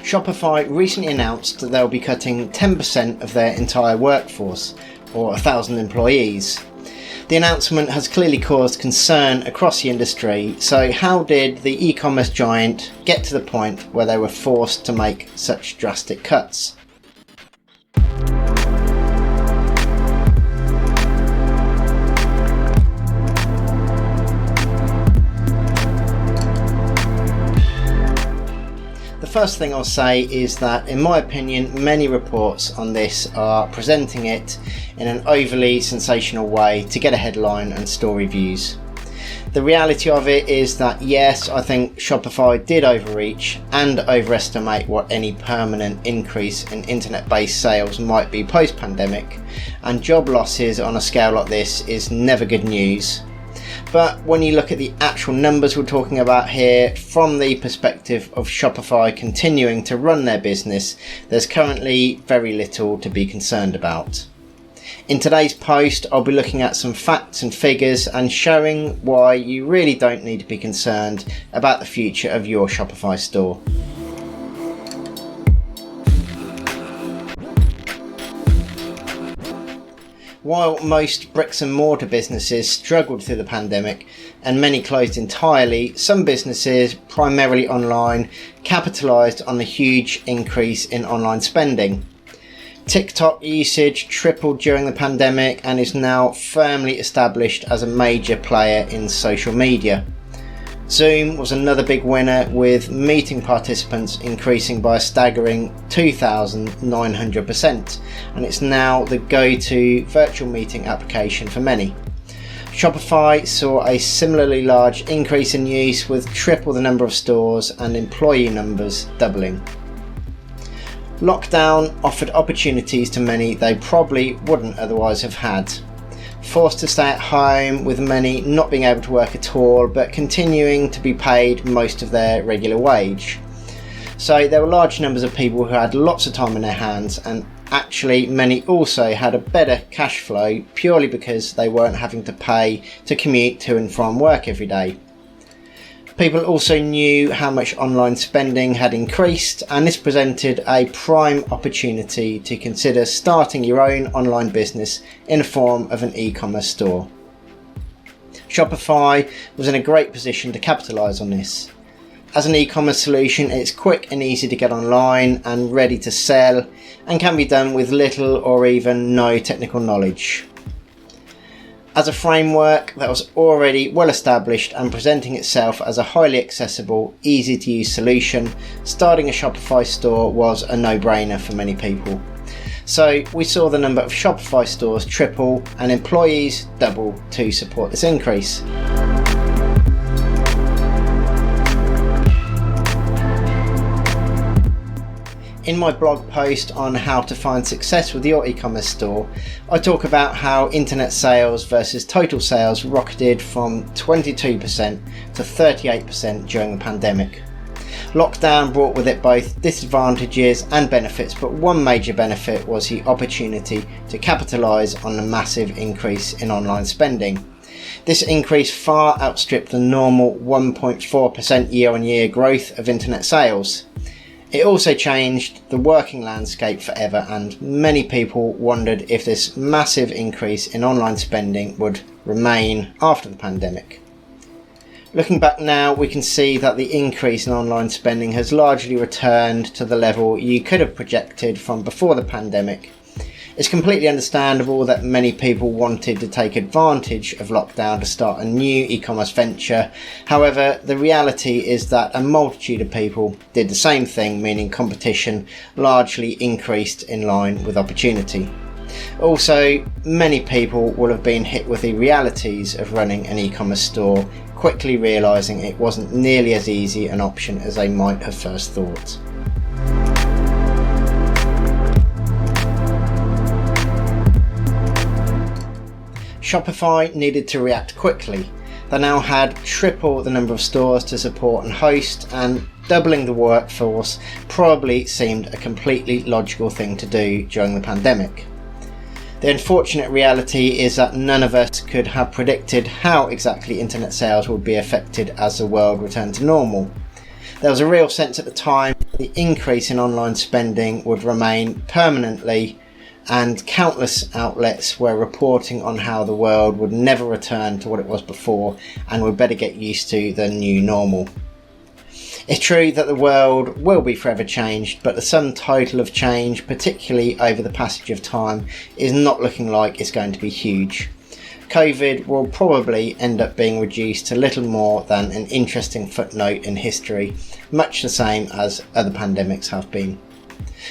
Shopify recently announced that they'll be cutting 10% of their entire workforce, or 1,000 employees. The announcement has clearly caused concern across the industry, so how did the e-commerce giant get to the point where they were forced to make such drastic cuts? The first thing I'll say is that, in my opinion, many reports on this are presenting it in an overly sensational way to get a headline and store reviews. The reality of it is that yes, I think Shopify did overreach and overestimate what any permanent increase in internet-based sales might be post-pandemic, and job losses on a scale like this is never good news. But when you look at the actual numbers we're talking about here, from the perspective of Shopify continuing to run their business, there's currently very little to be concerned about. In today's post, I'll be looking at some facts and figures and showing why you really don't need to be concerned about the future of your Shopify store. While most bricks and mortar businesses struggled through the pandemic and many closed entirely, some businesses, primarily online, capitalised on the huge increase in online spending. TikTok usage tripled during the pandemic and is now firmly established as a major player in social media. Zoom was another big winner, with meeting participants increasing by a staggering 2,900%, and it's now the go-to virtual meeting application for many. Shopify saw a similarly large increase in use, with triple the number of stores and employee numbers doubling. Lockdown offered opportunities to many they probably wouldn't otherwise have had. Forced to stay at home, with many not being able to work at all but continuing to be paid most of their regular wage. So there were large numbers of people who had lots of time in their hands, and actually many also had a better cash flow purely because they weren't having to pay to commute to and from work every day. People also knew how much online spending had increased, and this presented a prime opportunity to consider starting your own online business in the form of an e-commerce store. Shopify was in a great position to capitalise on this. As an e-commerce solution, it's quick and easy to get online and ready to sell, and can be done with little or even no technical knowledge. As a framework that was already well established and presenting itself as a highly accessible, easy to use solution, starting a Shopify store was a no-brainer for many people. So we saw the number of Shopify stores triple and employees double to support this increase. In my blog post on how to find success with your e-commerce store, I talk about how internet sales versus total sales rocketed from 22% to 38% during the pandemic. Lockdown brought with it both disadvantages and benefits, but one major benefit was the opportunity to capitalise on the massive increase in online spending. This increase far outstripped the normal 1.4% year-on-year growth of internet sales. It also changed the working landscape forever, and many people wondered if this massive increase in online spending would remain after the pandemic. Looking back now, we can see that the increase in online spending has largely returned to the level you could have projected from before the pandemic. It's completely understandable that many people wanted to take advantage of lockdown to start a new e-commerce venture. However, the reality is that a multitude of people did the same thing, meaning competition largely increased in line with opportunity. Also, many people will have been hit with the realities of running an e-commerce store, quickly realising it wasn't nearly as easy an option as they might have first thought. Shopify needed to react quickly. They now had triple the number of stores to support and host, and doubling the workforce probably seemed a completely logical thing to do during the pandemic. The unfortunate reality is that none of us could have predicted how exactly internet sales would be affected as the world returned to normal. There was a real sense at the time that the increase in online spending would remain permanently, and countless outlets were reporting on how the world would never return to what it was before and would better get used to the new normal. It's true that the world will be forever changed, but the sum total of change, particularly over the passage of time, is not looking like it's going to be huge. COVID will probably end up being reduced to little more than an interesting footnote in history, much the same as other pandemics have been.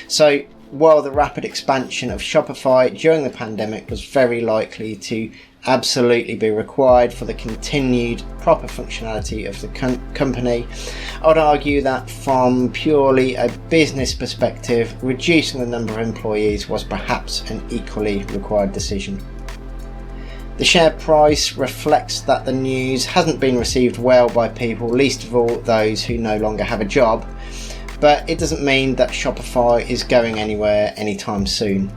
So, while the rapid expansion of Shopify during the pandemic was very likely to absolutely be required for the continued proper functionality of the company, I would argue that from purely a business perspective, reducing the number of employees was perhaps an equally required decision. The share price reflects that the news hasn't been received well by people, least of all those who no longer have a job, but it doesn't mean that Shopify is going anywhere anytime soon.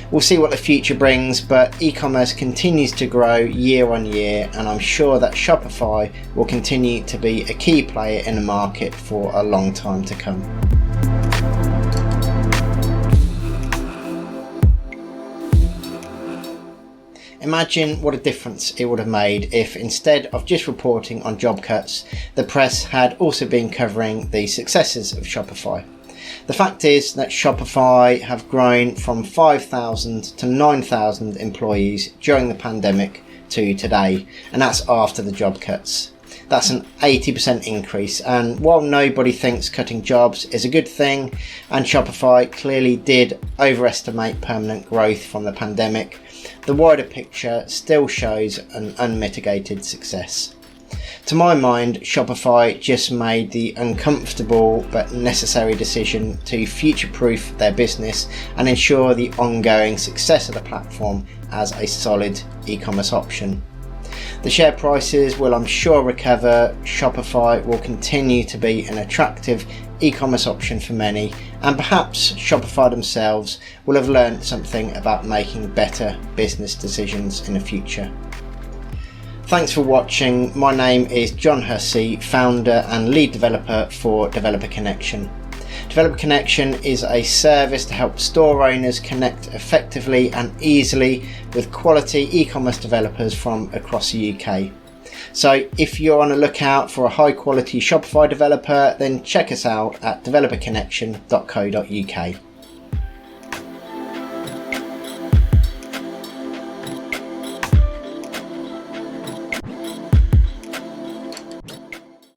We'll see what the future brings, but e-commerce continues to grow year on year, and I'm sure that Shopify will continue to be a key player in the market for a long time to come. Imagine what a difference it would have made if, instead of just reporting on job cuts, the press had also been covering the successes of Shopify. The fact is that Shopify have grown from 5,000 to 9,000 employees during the pandemic to today, and that's after the job cuts. That's an 80% increase, and while nobody thinks cutting jobs is a good thing, and Shopify clearly did overestimate permanent growth from the pandemic, the wider picture still shows an unmitigated success. To my mind, Shopify just made the uncomfortable but necessary decision to future-proof their business and ensure the ongoing success of the platform as a solid e-commerce option. The share prices will, I'm sure, recover. Shopify will continue to be an attractive e-commerce option for many, and perhaps Shopify themselves will have learned something about making better business decisions in the future. Thanks for watching. My name is John Hussey, founder and lead developer for Developer Connection. Developer Connection is a service to help store owners connect effectively and easily with quality e-commerce developers from across the UK. So if you're on the lookout for a high quality Shopify developer, then check us out at developerconnection.co.uk.